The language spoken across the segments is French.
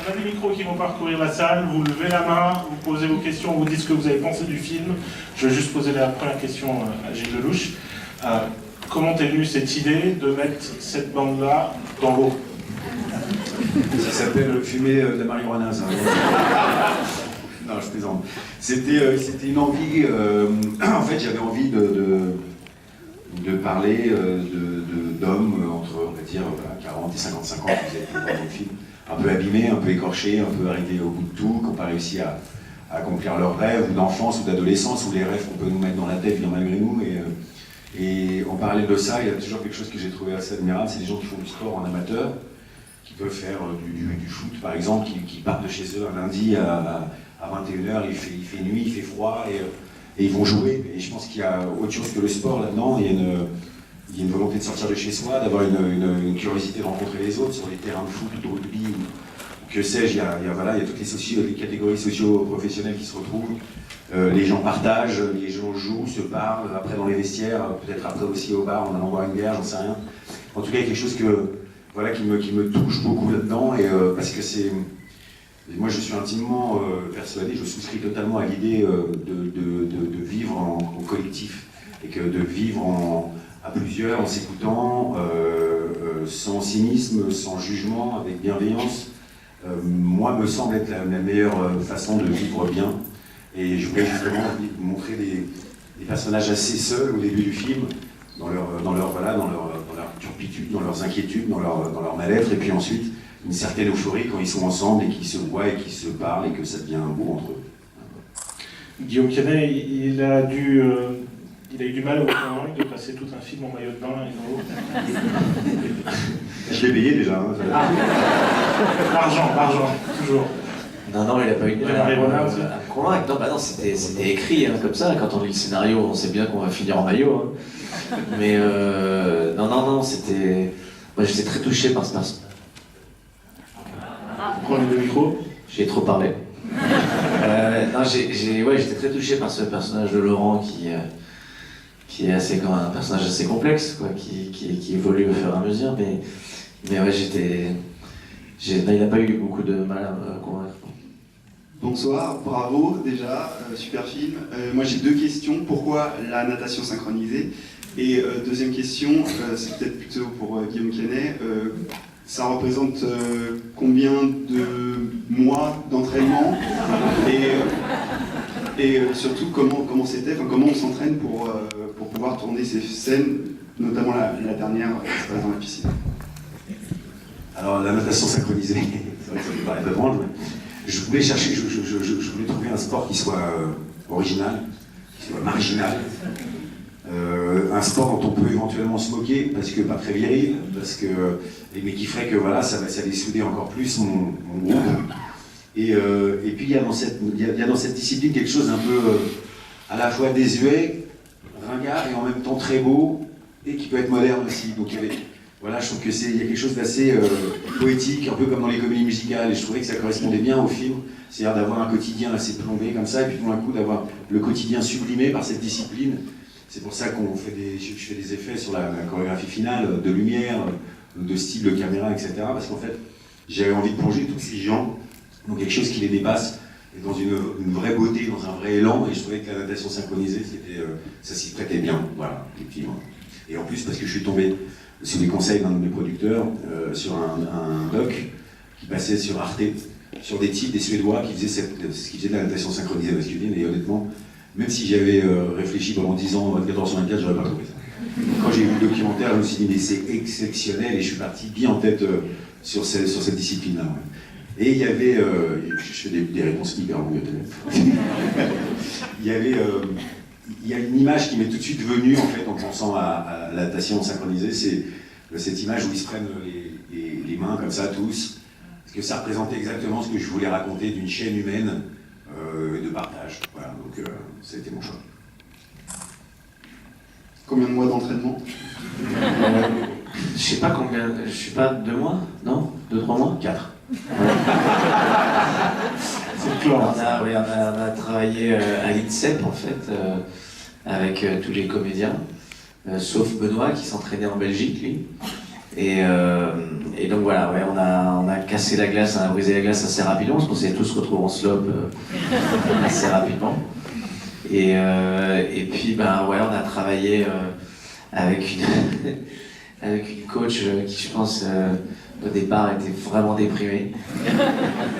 On a des micros qui vont parcourir la salle, vous levez la main, vous posez vos questions, vous dites ce que vous avez pensé du film. Je vais juste poser la première question à Gilles Lelouch. Comment est venue cette idée de mettre cette bande-là dans l'eau? Ça s'appelle fumer de la marijuana, ça. Non, je plaisante. C'était une envie. En fait, j'avais envie de parler d'hommes entre, on va dire, 40 et 55 ans, qui faisaient dans le film, un peu abîmés, un peu écorchés, un peu arrivés au bout de tout, qui n'ont pas réussi à accomplir leurs rêves, ou d'enfance, ou d'adolescence, ou les rêves qu'on peut nous mettre dans la tête, bien malgré nous. Et en parallèle de ça, il y a toujours quelque chose que j'ai trouvé assez admirable, c'est des gens qui font du sport en amateur, qui peuvent faire du foot par exemple, qui partent de chez eux un lundi à 21h, il fait nuit, il fait froid, et ils vont jouer. Et je pense qu'il y a autre chose que le sport là-dedans, il y a une volonté de sortir de chez soi, d'avoir une curiosité de rencontrer les autres sur les terrains de foot, de rugby, ou que sais-je, il y a toutes les catégories socio-professionnelles qui se retrouvent. Les gens partagent, les gens jouent, se parlent, après dans les vestiaires, peut-être après aussi au bar en allant boire une bière, j'en sais rien. En tout cas, il y a quelque chose qui me touche beaucoup là-dedans, parce que moi je suis intimement persuadé, je souscris totalement à l'idée de vivre en collectif, et que de vivre à plusieurs, en s'écoutant, sans cynisme, sans jugement, avec bienveillance, moi me semble être la meilleure façon de vivre bien. Et je voulais justement vous montrer des personnages assez seuls au début du film, dans leur turpitude, dans leurs inquiétudes, dans leur mal-être, et puis ensuite une certaine euphorie quand ils sont ensemble et qu'ils se voient et qu'ils se parlent et que ça devient beau entre eux. Guillaume Canet, il a eu du mal au convaincre de passer tout un film en maillot de bain et dans l'eau. Je l'ai payé déjà. L'argent, toujours. Non, il n'a pas eu de mal à me convaincre. Non, c'était écrit comme ça. Quand on lit le scénario, on sait bien qu'on va finir en maillot. Mais non, c'était... Moi, j'étais très touché par ce personnage. Prenez le micro. J'ai trop parlé. J'étais très touché par ce personnage de Laurent qui est un personnage assez complexe, quoi, qui évolue au fur et à mesure. Mais ouais, il n'a pas eu beaucoup de mal à me convaincre. Bonsoir, bravo déjà, super film. Moi j'ai deux questions. Pourquoi la natation synchronisée? Et deuxième question, c'est peut-être plutôt pour Guillaume Canet. Ça représente combien de mois d'entraînement? Et surtout comment c'était, comment on s'entraîne pour pouvoir tourner ces scènes, notamment la dernière qui se passe dans la piscine? Alors la natation synchronisée, c'est vrai que ça me paraît étrange, mais je voulais trouver un sport qui soit original, qui soit marginal, un sport dont on peut éventuellement se moquer, parce que pas très viril, mais qui ferait que voilà, ça allait souder encore plus mon groupe. Et puis il y a dans cette discipline quelque chose un peu à la fois désuet, ringard et en même temps très beau, et qui peut être moderne aussi. Donc voilà, je trouve qu'il y a quelque chose d'assez poétique, un peu comme dans les comédies musicales, et je trouvais que ça correspondait bien au film, c'est-à-dire d'avoir un quotidien assez plombé comme ça, et puis tout d'un coup d'avoir le quotidien sublimé par cette discipline. C'est pour ça je fais des effets sur la chorégraphie finale, de lumière, de style de caméra, etc. Parce qu'en fait, j'avais envie de plonger tous ces gens dans quelque chose qui les dépasse, et dans une vraie beauté, dans un vrai élan, et je trouvais que la natation synchronisée, ça s'y prêtait bien, voilà, effectivement. Et en plus, parce que je suis tombé sous les conseils d'un de mes producteurs, sur un doc qui passait sur Arte, sur des Suédois qui faisaient de la natation synchronisée masculine, et honnêtement, même si j'avais réfléchi pendant 10 ans, 24 sur 24, j'aurais pas trouvé ça. Quand j'ai vu le documentaire, je me suis dit, mais c'est exceptionnel, et je suis parti bien en tête sur cette discipline-là. Ouais. Et il y avait, je fais des réponses hyper longues, il y a une image qui m'est tout de suite venue en fait en pensant à la natation synchronisée, c'est cette image où ils se prennent les mains comme ça tous, parce que ça représentait exactement ce que je voulais raconter d'une chaîne humaine de partage. Voilà, donc ça a été mon choix. Combien de mois d'entraînement? Je sais pas combien, je sais pas, 2 mois? Non? 2-3 mois? 4. C'est clair. On a travaillé à l'INSEP en fait, avec tous les comédiens. sauf Benoît qui s'entraînait en Belgique, lui. Et donc voilà, ouais, on a cassé la glace, on a brisé la glace assez rapidement, parce qu'on s'est tous retrouvés en slope assez rapidement. Et puis ben ouais, on a travaillé avec une coach qui, je pense, au départ était vraiment déprimée.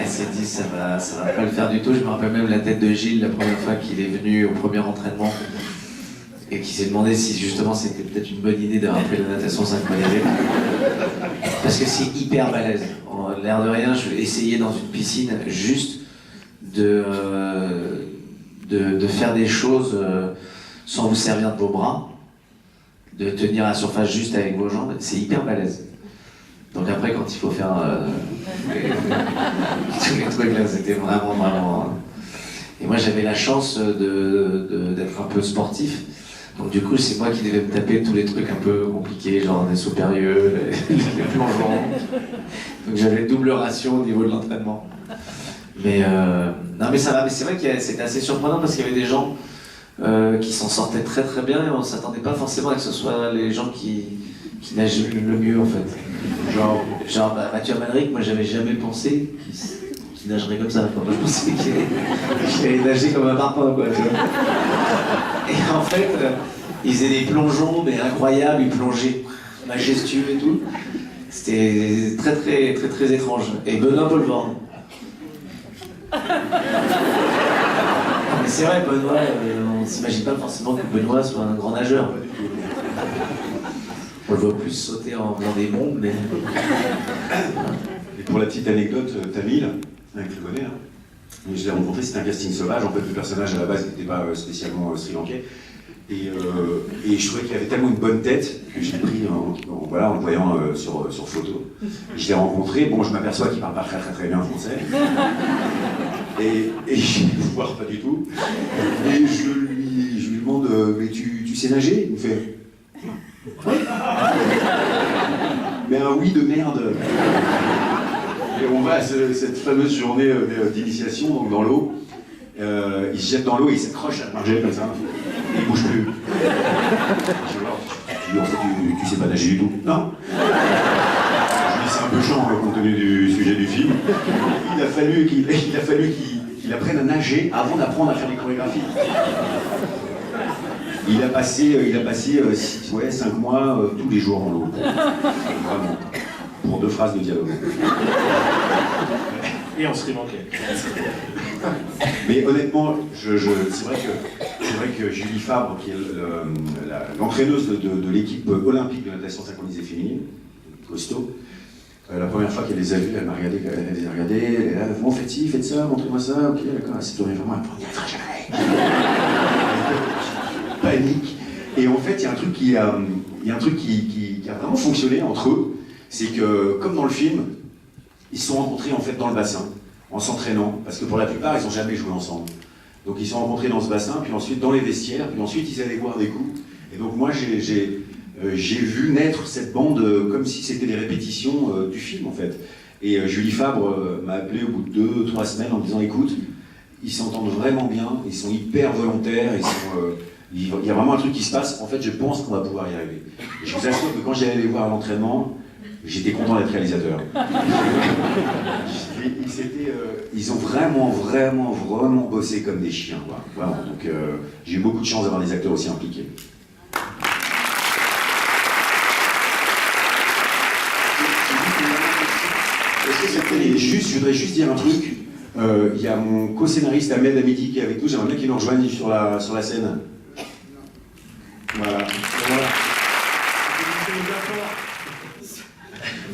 Elle s'est dit ça va pas le faire du tout. Je me rappelle même la tête de Gilles la première fois qu'il est venu au premier entraînement et qui s'est demandé si justement c'était peut-être une bonne idée d'avoir fait la natation synchronisée. Parce que c'est hyper balèze. L'air de rien, je vais essayer dans une piscine juste de faire des choses sans vous servir de vos bras, de tenir la surface juste avec vos jambes, c'est hyper balèze. Donc après, quand il faut faire tous les trucs là, c'était vraiment... Et moi j'avais la chance d'être un peu sportif. Donc du coup, c'est moi qui devais me taper tous les trucs un peu compliqués, genre les sauts périlleux, les plongeons. Donc j'avais double ration au niveau de l'entraînement. Mais non, mais ça va. Mais c'est vrai que c'était assez surprenant parce qu'il y avait des gens qui s'en sortaient très très bien et on s'attendait pas forcément à que ce soit les gens qui nagent le mieux en fait. Genre Mathieu Amalric, moi j'avais jamais pensé qu'il nagerait comme ça. Moi, je pensais qu'il allait nager comme un parpaing, quoi, tu vois. Et en fait, il faisait des plongeons, mais incroyables, il plongeait majestueux et tout. C'était très très très très étrange. Et Benoît Poelvoorde. Mais c'est vrai, Benoît, on s'imagine pas forcément que Benoît soit un grand nageur. On le voit plus sauter dans des bombes, mais... Et pour la petite anecdote, Tamil, avec le connaît, hein. Je l'ai rencontré, c'était un casting sauvage. En fait, le personnage à la base n'était pas spécialement sri-lankais. Et je trouvais qu'il avait tellement une bonne tête que j'ai pris en le voyant sur photo. Je l'ai rencontré, bon, je m'aperçois qu'il parle pas très très très bien français. Et je ne le vois pas du tout. Et je lui demande, mais tu sais nager? Il me fait, oui. Mais un oui de merde. Et on va à cette fameuse journée d'initiation, donc dans l'eau. Il se jette dans l'eau et il s'accroche à la margelle comme ça. Et il bouge plus. Je vois, en fait, tu sais pas nager du tout. Non. Je dis c'est un peu chiant compte tenu du sujet du film. Il a fallu qu'il apprenne à nager avant d'apprendre à faire des chorégraphies. Il a passé 5 mois tous les jours dans l'eau. Vraiment. Pour 2 phrases de dialogue. Et en Sri Lankais. Mais honnêtement, c'est vrai que Julie Fabre, qui est l'entraîneuse de l'équipe olympique de natation synchronisée féminine, costaud, la première fois qu'elle les a vus, elle m'a regardé, elle est là, bon, faites ci, faites ça, montrez-moi ça, ok, d'accord, elle s'est tournée vraiment, elle n'y arrivera jamais. Panique. Et en fait, il y a un truc qui a vraiment fonctionné entre eux, c'est que, comme dans le film, ils se sont rencontrés en fait dans le bassin, en s'entraînant, parce que pour la plupart, ils n'ont jamais joué ensemble. Donc ils se sont rencontrés dans ce bassin, puis ensuite dans les vestiaires, puis ensuite ils allaient boire des coups. Et donc moi, j'ai vu naître cette bande comme si c'était des répétitions du film en fait. Et Julie Fabre m'a appelé au bout de 2-3 semaines en me disant, écoute, ils s'entendent vraiment bien, ils sont hyper volontaires, il y a vraiment un truc qui se passe, en fait je pense qu'on va pouvoir y arriver. Et je vous assure que quand j'allais les voir à l'entraînement, j'étais content d'être réalisateur. Ils ont vraiment bossé comme des chiens, quoi. Vraiment. Donc j'ai eu beaucoup de chance d'avoir des acteurs aussi impliqués. Je voudrais juste dire un truc. Il y a mon co-scénariste Ahmed Hamidi qui est avec nous. J'aimerais bien qu'il nous rejoigne sur la scène. Voilà.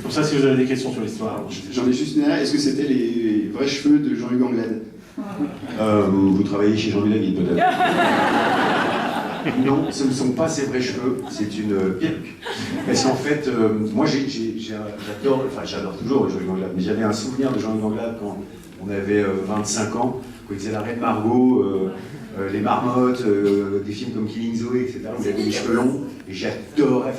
Comme ça, si vous avez des questions sur l'histoire. J'en ai juste une dernière. Est-ce que c'était les vrais cheveux de Jean-Hugues Anglade? Vous travaillez chez Jean Milag, peut-être. Non, ce ne sont pas ses vrais cheveux, c'est une perruque. Parce qu'en fait, moi j'adore toujours Jean-Hugues Anglade, mais j'avais un souvenir de Jean-Hugues Anglade quand on avait 25 ans, quand il faisait La Reine Margot, Les Marmottes, des films comme Killing Zoe, etc. Où il avait les cheveux longs, et j'adorais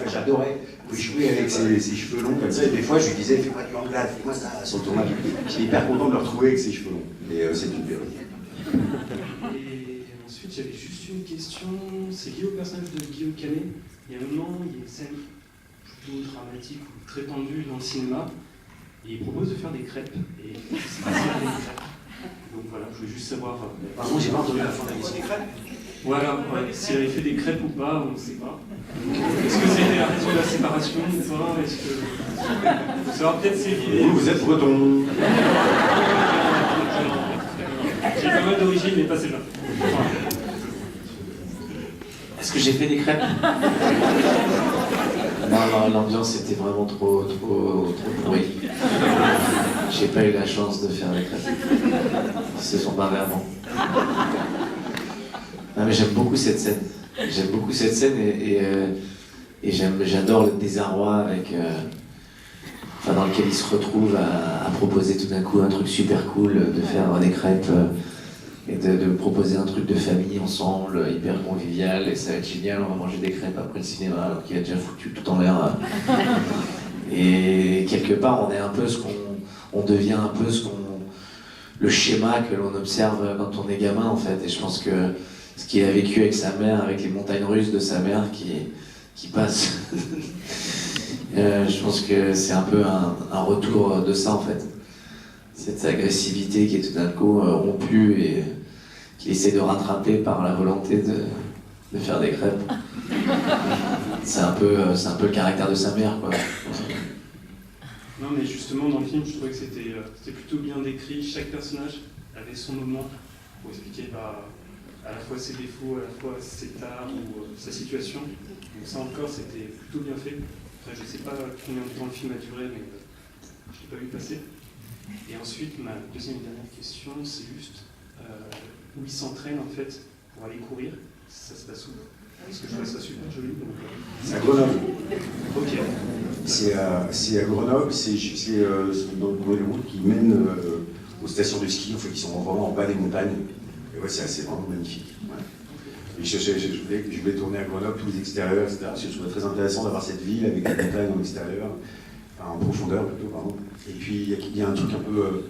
jouer avec ses cheveux longs comme ça, et des fois je lui disais, fais-moi du Anglade, fais-moi ça sur le tournage. J'étais hyper content de le retrouver avec ses cheveux longs, et c'est une perruque. Et ensuite, j'avais juste une question. C'est lié au personnage de Guillaume Canet. Et à un moment, il y a une scène plutôt dramatique ou très tendue dans le cinéma, et il propose de faire des crêpes. Et c'est pas si des crêpes. Donc voilà, je voulais juste savoir. Pardon, j'ai pas entendu la fin de la question. Voilà, ouais, s'il avait fait des crêpes ou pas, on ne sait pas. Est-ce que c'était la raison de la séparation ou pas? Est-ce que. Faut savoir peut-être ses idées. Vous êtes breton. J'ai pas mal d'origine, mais pas celle-là. Est-ce que j'ai fait des crêpes? Non, l'ambiance était vraiment trop pourrie. J'ai pas eu la chance de faire des crêpes. Ils se sont barrés avant. Non, mais j'aime beaucoup cette scène. J'aime beaucoup cette scène et j'adore le désarroi avec, dans lequel il se retrouve à proposer tout d'un coup un truc super cool, de faire des crêpes et de proposer un truc de famille ensemble, hyper convivial, et ça va être génial, on va manger des crêpes après le cinéma alors qu'il a déjà foutu tout en l'air. Et quelque part, on est un peu on devient un peu le schéma que l'on observe quand on est gamin en fait. Et je pense que ce qu'il a vécu avec sa mère, avec les montagnes russes de sa mère qui passent, je pense que c'est un peu un retour de ça en fait. Cette agressivité qui est tout d'un coup rompue et qu'il essaie de rattraper par la volonté de faire des crêpes. C'est un peu le caractère de sa mère, quoi. Non, mais justement, dans le film, je trouvais que c'était plutôt bien décrit. Chaque personnage avait son moment pour expliquer à la fois ses défauts, à la fois ses tares ou sa situation. Donc ça encore, c'était plutôt bien fait. Après, je ne sais pas combien de temps le film a duré, mais je ne l'ai pas vu passer. Et ensuite, ma deuxième et dernière question, c'est juste où il s'entraîne en fait pour aller courir. Ça se passe où? Parce que je trouve ça super joli. C'est à Grenoble. Ok. C'est à Grenoble, c'est dans le route qui mène aux stations de ski, en fait, qui sont vraiment en bas des montagnes. Et ouais, c'est vraiment magnifique. Ouais. Et je voulais tourner à Grenoble, tous les extérieurs, etc. Parce que je trouvais très intéressant d'avoir cette ville avec des montagnes en extérieur, enfin en profondeur plutôt, pardon. Et puis il y a un truc un peu,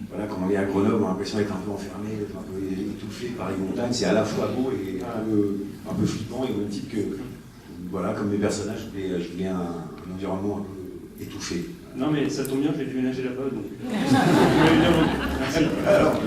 voilà, quand on est à Grenoble, on a l'impression d'être un peu enfermé, d'être un peu étouffé par les montagnes. C'est à la fois beau et un peu flippant, et au même titre que, voilà, comme mes personnages, je voulais un environnement un peu étouffé. Non mais ça tombe bien, je vais déménager là-bas, donc... Merci. Alors,